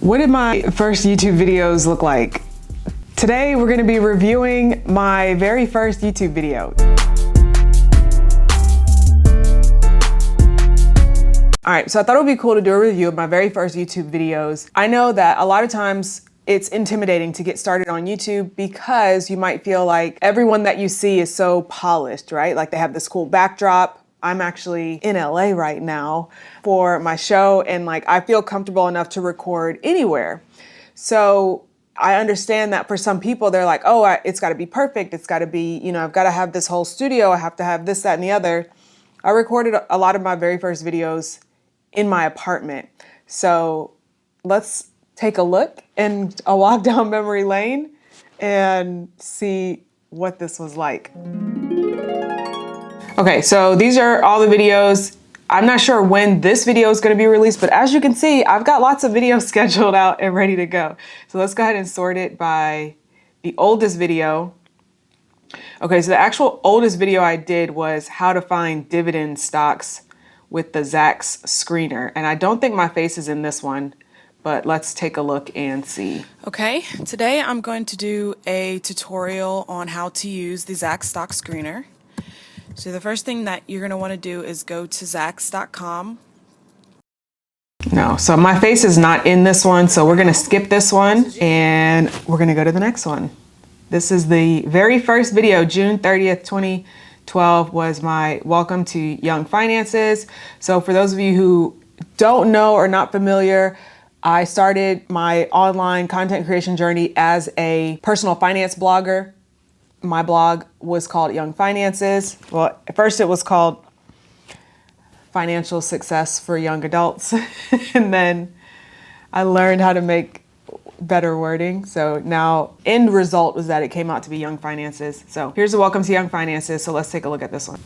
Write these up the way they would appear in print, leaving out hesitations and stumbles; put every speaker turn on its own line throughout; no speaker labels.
What did my first YouTube videos look like? Today we're going to be reviewing my very first YouTube video. All right, so I thought it would be cool to do a review of my very first YouTube videos. I know that a lot of times it's intimidating to get started on YouTube because you might feel like everyone that you see is so polished, right? Like they have this cool backdrop. I'm actually in LA right now for my show, and like I feel comfortable enough to record anywhere. So I understand that for some people, they're like, oh, it's got to be perfect. It's got to be, I've got to have this whole studio. I have to have this, that, and the other. I recorded a lot of my very first videos in my apartment. So let's take a look and a walk down memory lane and see what this was like. Okay, so these are all the videos. I'm not sure when this video is going to be released, but as you can see, I've got lots of videos scheduled out and ready to go. So let's go ahead and sort it by the oldest video. Okay, so the actual oldest video I did was how to find dividend stocks with the Zacks screener. And I don't think my face is in this one, but let's take a look and see.
Okay, today I'm going to do a tutorial on how to use the Zacks stock screener. So the first thing that you're going to want to do is go to zacks.com.
No, so my face is not in this one, so we're going to skip this one and we're going to go to the next one. This is the very first video, June 30th, 2012 was my welcome to Young Finances. So for those of you who don't know or not familiar, I started my online content creation journey as a personal finance blogger. My blog was called Young Finances. Well, at first it was called Financial Success for Young Adults. And then I learned how to make better wording. So now end result was that it came out to be Young Finances. So here's a welcome to Young Finances. So let's take a look at this one.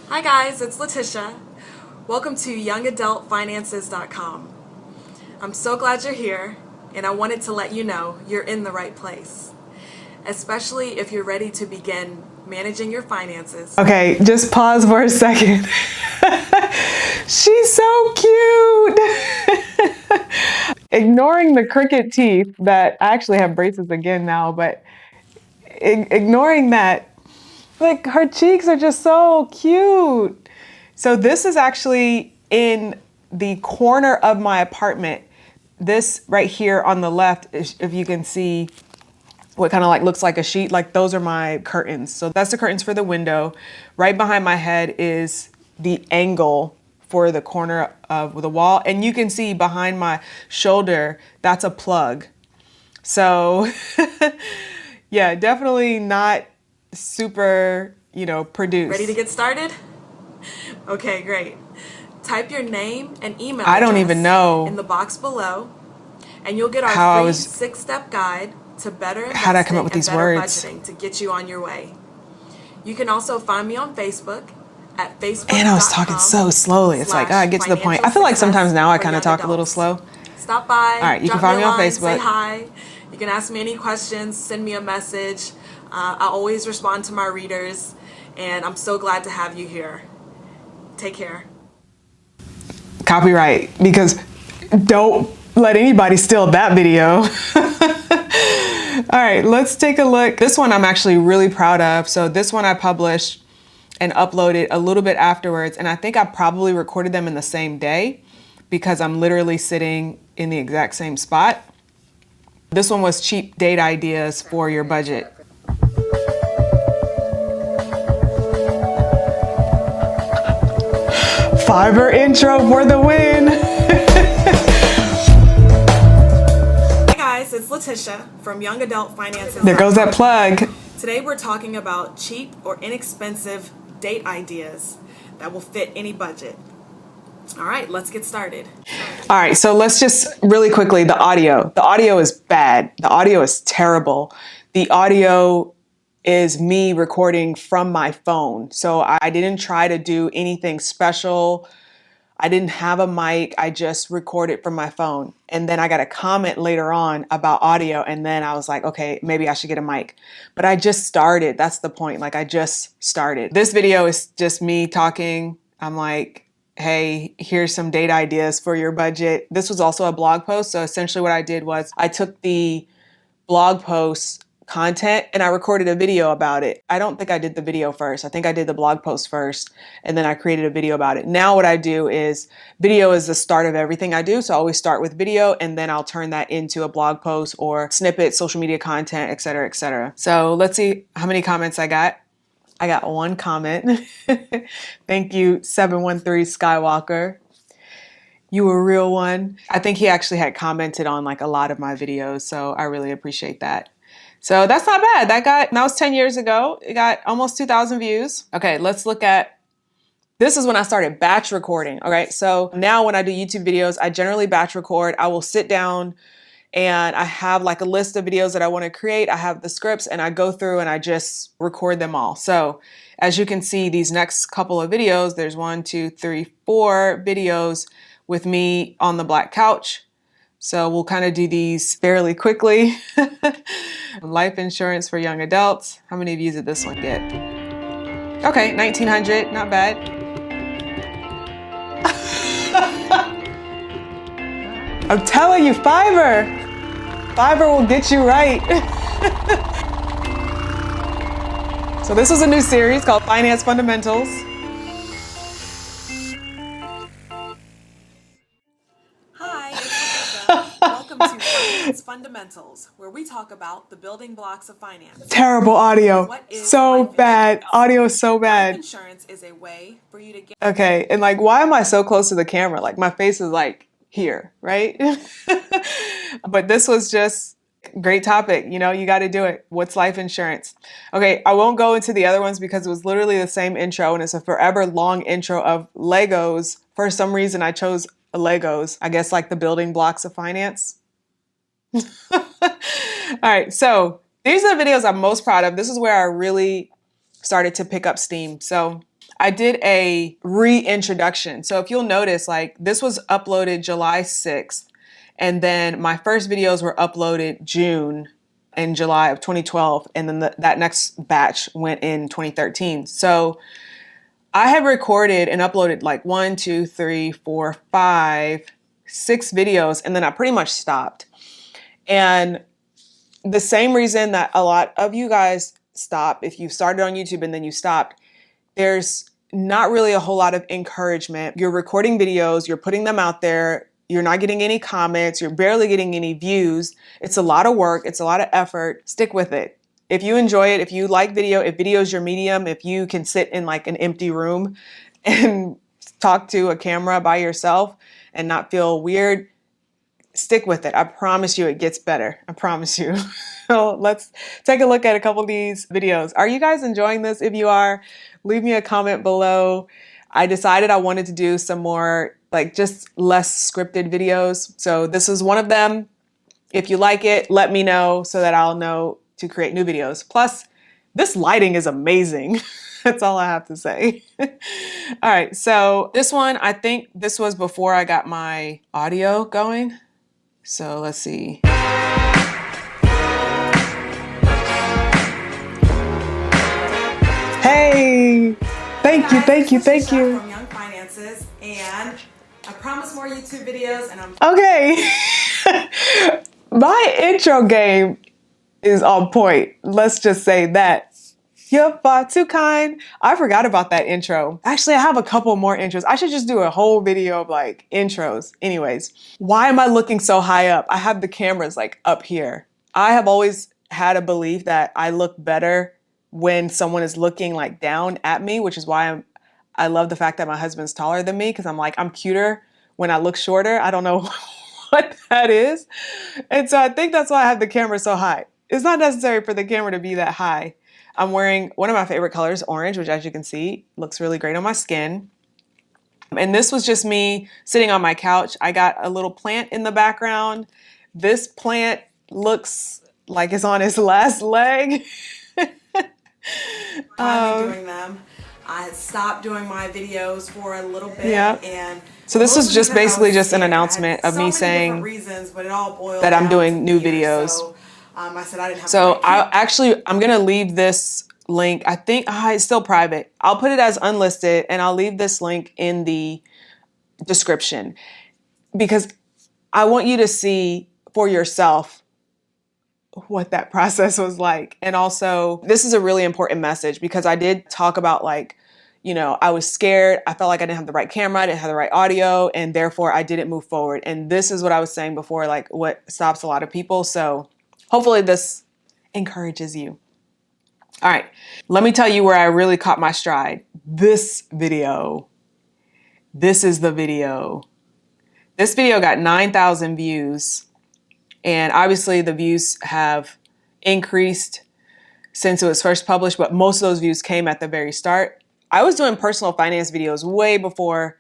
Hi guys, it's LaTisha. Welcome to YoungAdultFinances.com. I'm so glad you're here, and I wanted to let you know you're in the right place, especially if you're ready to begin managing your finances.
Okay, just pause for a second. She's so cute. Ignoring the crooked teeth that I actually have braces again now, but ignoring that, like her cheeks are just so cute. So this is actually in the corner of my apartment. This right here on the left, if you can see what kind of like looks like a sheet, like those are my curtains. So that's the curtains for the window. Right behind my head is the angle for the corner of the wall. And you can see behind my shoulder, that's a plug. So yeah, definitely not super, produced.
Ready to get started? Okay, great. Type your name and email
I don't
address
even know
in the box below, and you'll get our free 6-step guide to better investing
how did I come up with these
and better
words?
budgeting to get you on your way. You can also find me on Facebook at Facebook.com.
And I was talking so slowly. It's like, get to the point. I feel like sometimes now I kind of talk a little slow.
Stop by.
All right, you can
drop
find me on
line,
Facebook.
Say hi. You can ask me any questions. Send me a message. I always respond to my readers, and I'm so glad to have you here. Take care.
Copyright, because don't let anybody steal that video. All right, let's take a look. This one I'm actually really proud of. So this one I published and uploaded a little bit afterwards, and I think I probably recorded them in the same day because I'm literally sitting in the exact same spot. This one was cheap date ideas for your budget. Fiverr intro for the win.
Hi guys, it's LaTisha from Young Adult Finances.
There goes that plug.
Today we're talking about cheap or inexpensive date ideas that will fit any budget. All right, let's get started.
All right, so let's just really quickly, the audio. The audio is bad. The audio is terrible. The audio is me recording from my phone. So I didn't try to do anything special. I didn't have a mic. I just recorded from my phone. And then I got a comment later on about audio. And then I was like, okay, maybe I should get a mic. But I just started. That's the point. Like, I just started. This video is just me talking. I'm like, hey, here's some data ideas for your budget. This was also a blog post. So essentially what I did was I took the blog post content and I recorded a video about it. I don't think I did the video first. I think I did the blog post first and then I created a video about it. Now what I do is video is the start of everything I do. So I always start with video and then I'll turn that into a blog post or snippet, social media content, et cetera, et cetera. So let's see how many comments I got. I got one comment. Thank you, 713 Skywalker. You a real one. I think he actually had commented on like a lot of my videos, so I really appreciate that. So that's not bad. That was 10 years ago. It got almost 2,000 views. Okay, let's look at, this is when I started batch recording. All right, so now when I do YouTube videos, I generally batch record. I will sit down and I have like a list of videos that I want to create. I have the scripts and I go through and I just record them all. So as you can see, these next couple of videos, there's 1, 2, 3, 4 videos with me on the black couch. So we'll kind of do these fairly quickly. Life insurance for young adults. How many views did this one get? Okay, 1,900, not bad. I'm telling you, Fiverr will get you right. So this was a new series called Finance Fundamentals.
Hi, it's LaTisha. Welcome to Finance Fundamentals, where we talk about the building blocks of finance.
Terrible audio.
What is
So
life
bad.
insurance?
Audio is so
Life
bad.
insurance is a way for you to get...
Okay, and like, why am I so close to the camera? Like, my face is like here, right? But this was just great topic. You know, you got to do it. What's life insurance? Okay, I won't go into the other ones because it was literally the same intro and it's a forever long intro of Legos. For some reason, I chose Legos. I guess like the building blocks of finance. All right, so these are the videos I'm most proud of. This is where I really started to pick up steam. So I did a reintroduction. So if you'll notice, like this was uploaded July 6th. And then my first videos were uploaded June and July of 2012. And then that next batch went in 2013. So I had recorded and uploaded like 1, 2, 3, 4, 5, 6 videos. And then I pretty much stopped. And the same reason that a lot of you guys stop, if you started on YouTube and then you stopped, there's not really a whole lot of encouragement. You're recording videos, you're putting them out there, you're not getting any comments, you're barely getting any views. It's a lot of work, it's a lot of effort. Stick with it. If you enjoy it, if you like video, if video is your medium, if you can sit in like an empty room and talk to a camera by yourself and not feel weird, stick with it. I promise you it gets better. I promise you. So let's take a look at a couple of these videos. Are you guys enjoying this? If you are, leave me a comment below. I decided I wanted to do some more, like just less scripted videos. So this is one of them. If you like it, let me know so that I'll know to create new videos. Plus, this lighting is amazing. That's all I have to say. All right, so this one, I think this was before I got my audio going. So let's see. Hey, thank you.
From Young Finances, and I promise more YouTube videos, and I'm...
Okay. My intro game is on point. Let's just say that. You're far too kind. I forgot about that intro. Actually, I have a couple more intros. I should just do a whole video of like intros. Anyways, why am I looking so high up? I have the cameras like up here. I have always had a belief that I look better when someone is looking like down at me, which is why I love the fact that my husband's taller than me, because I'm like, I'm cuter when I look shorter. I don't know what that is. And so I think that's why I have the camera so high. It's not necessary for the camera to be that high. I'm wearing one of my favorite colors, orange, which as you can see, looks really great on my skin. And this was just me sitting on my couch. I got a little plant in the background. This plant looks like it's on its last leg.
Finally doing them. I had stopped doing my videos for a little bit.
Yeah.
And
so this was just basically just an
scared.
announcement of me saying
reasons, but it all boiled
that I'm
down
doing
to
new
fear.
videos.
So I said I didn't have
So
to
I'm going to leave this link. I think it's still private. I'll put it as unlisted and I'll leave this link in the description because I want you to see for yourself what that process was like. And also, this is a really important message because I did talk about like, you know, I was scared. I felt like I didn't have the right camera, I didn't have the right audio, and therefore I didn't move forward. And this is what I was saying before, like what stops a lot of people. So hopefully this encourages you. All right, let me tell you where I really caught my stride. This video. This is the video. This video got 9,000 views. And obviously the views have increased since it was first published, but most of those views came at the very start. I was doing personal finance videos way before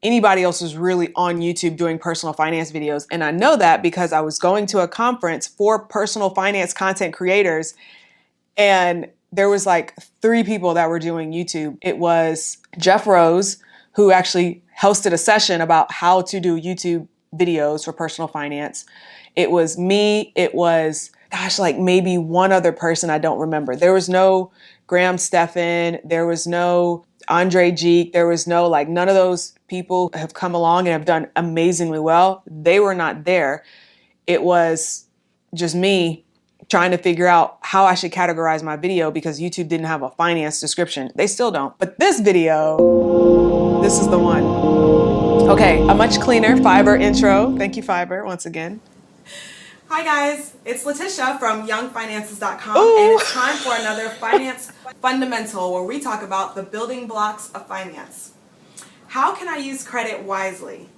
anybody else was really on YouTube doing personal finance videos. And I know that because I was going to a conference for personal finance content creators and there was like 3 people that were doing YouTube. It was Jeff Rose, who actually hosted a session about how to do YouTube videos for personal finance. It was me. It was, like maybe one other person I don't remember. There was no Graham Stephan. There was no Andre Geek. There was no, none of those people have come along and have done amazingly well. They were not there. It was just me trying to figure out how I should categorize my video because YouTube didn't have a finance description. They still don't. But this video, this is the one. Okay, a much cleaner Fiverr intro. Thank you, Fiverr, once again.
Hi guys, it's LaTisha from youngfinances.com and it's time for another Finance Fundamental where we talk about the building blocks of finance. How can I use credit wisely?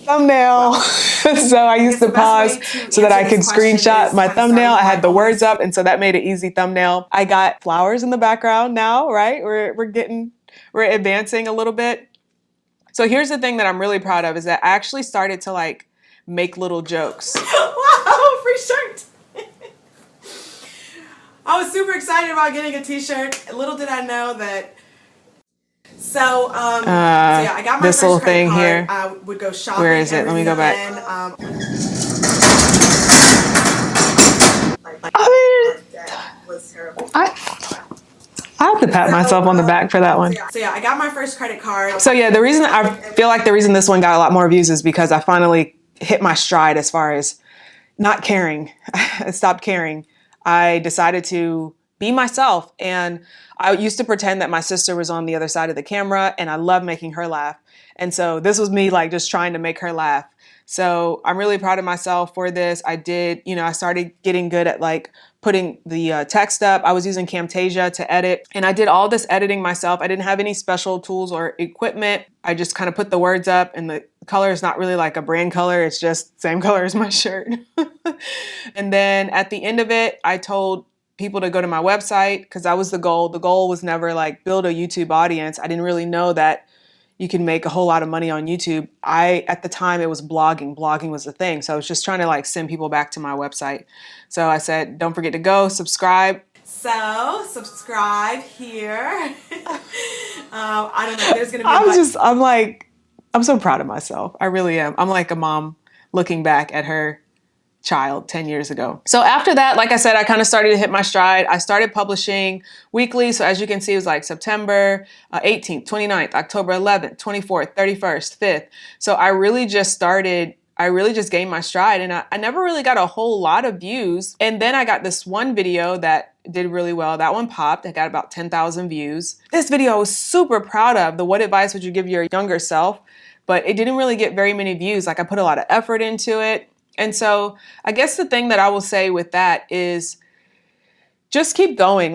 Thumbnail. So I used to pause so that I could screenshot my thumbnail. I had the words up and so that made an easy thumbnail. I got flowers in the background now, right? We're advancing a little bit. So here's the thing that I'm really proud of is that I actually started to make little jokes.
Wow, free shirt. I was super excited about getting a t-shirt. Little did I know that. So yeah, I got my
this
first
little
credit
thing
card.
here.
I would go shopping.
Where is it? Let me go back. I have to pat myself on the back for that one.
So yeah, I got my first credit card.
So yeah, the reason I feel like the reason this one got a lot more views is because I finally hit my stride as far as not caring. I stopped caring. I decided to be myself. And I used to pretend that my sister was on the other side of the camera and I love making her laugh. And so this was me just trying to make her laugh. So I'm really proud of myself for this. I did, I started getting good at putting the text up. I was using Camtasia to edit and I did all this editing myself. I didn't have any special tools or equipment. I just kind of put the words up and the color is not really like a brand color. It's just same color as my shirt. And then at the end of it, I told people to go to my website because that was the goal. The goal was never build a YouTube audience. I didn't really know that you can make a whole lot of money on YouTube. At the time it was blogging. Blogging was the thing. So I was just trying to send people back to my website. So I said, don't forget to go subscribe.
So subscribe here. I don't know. There's going to be
I'm so proud of myself. I really am. I'm like a mom looking back at her child 10 years ago. So after that, like I said, I kind of started to hit my stride. I started publishing weekly. So as you can see, it was September 18th, 29th, October 11th, 24th, 31st, 5th. So I really just gained my stride and I never really got a whole lot of views. And then I got this one video that did really well. That one popped. I got about 10,000 views. This video I was super proud of. The what advice would you give your younger self? But it didn't really get very many views. I put a lot of effort into it. And so I guess the thing that I will say with that is just keep going.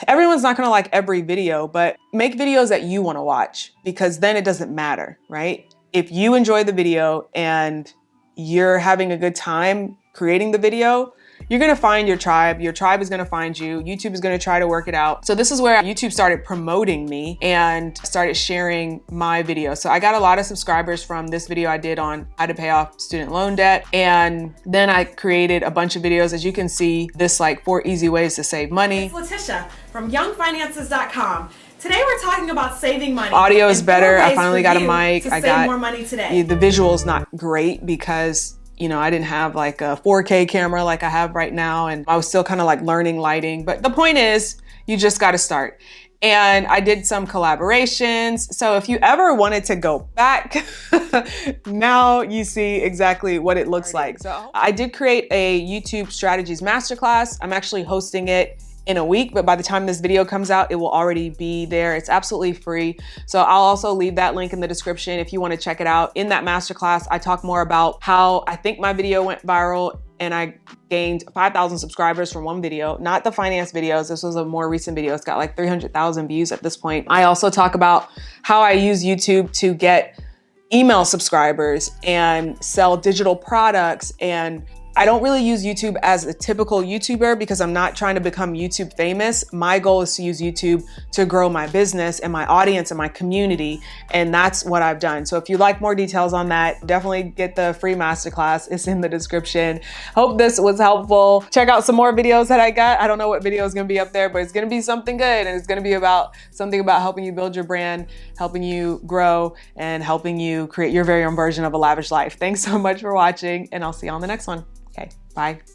Everyone's not going to like every video, but make videos that you want to watch because then it doesn't matter, right? If you enjoy the video and you're having a good time creating the video, you're going to find your tribe. Your tribe is going to find you. YouTube is going to try to work it out. So this is where YouTube started promoting me and started sharing my videos. So I got a lot of subscribers from this video I did on how to pay off student loan debt. And then I created a bunch of videos. As you can see, this 4 easy ways to save money.
It's LaTisha from youngfinances.com. Today we're talking about saving money.
Audio is
and
better.
4
I
ways
finally
for
got a
you
mic.
to
I
save
got
more money today.
the visual's not great because I didn't have like a 4K camera like I have right now, and I was still kind of like learning lighting. But the point is, you just got to start. And I did some collaborations. So if you ever wanted to go back, now you see exactly what it looks like. So I did create a YouTube strategies masterclass. I'm actually hosting it in a week, but by the time this video comes out, it will already be there. It's absolutely free. So I'll also leave that link in the description if you want to check it out. In that masterclass, I talk more about how I think my video went viral and I gained 5,000 subscribers from one video, not the finance videos. This was a more recent video. It's got like 300,000 views at this point. I also talk about how I use YouTube to get email subscribers and sell digital products. And I don't really use YouTube as a typical YouTuber because I'm not trying to become YouTube famous. My goal is to use YouTube to grow my business and my audience and my community. And that's what I've done. So if you'd like more details on that, definitely get the free masterclass. It's in the description. Hope this was helpful. Check out some more videos that I got. I don't know what video is gonna be up there, but it's gonna be something good. And it's gonna be about something about helping you build your brand, helping you grow, and helping you create your very own version of a lavish life. Thanks so much for watching, and I'll see you on the next one. Okay, bye.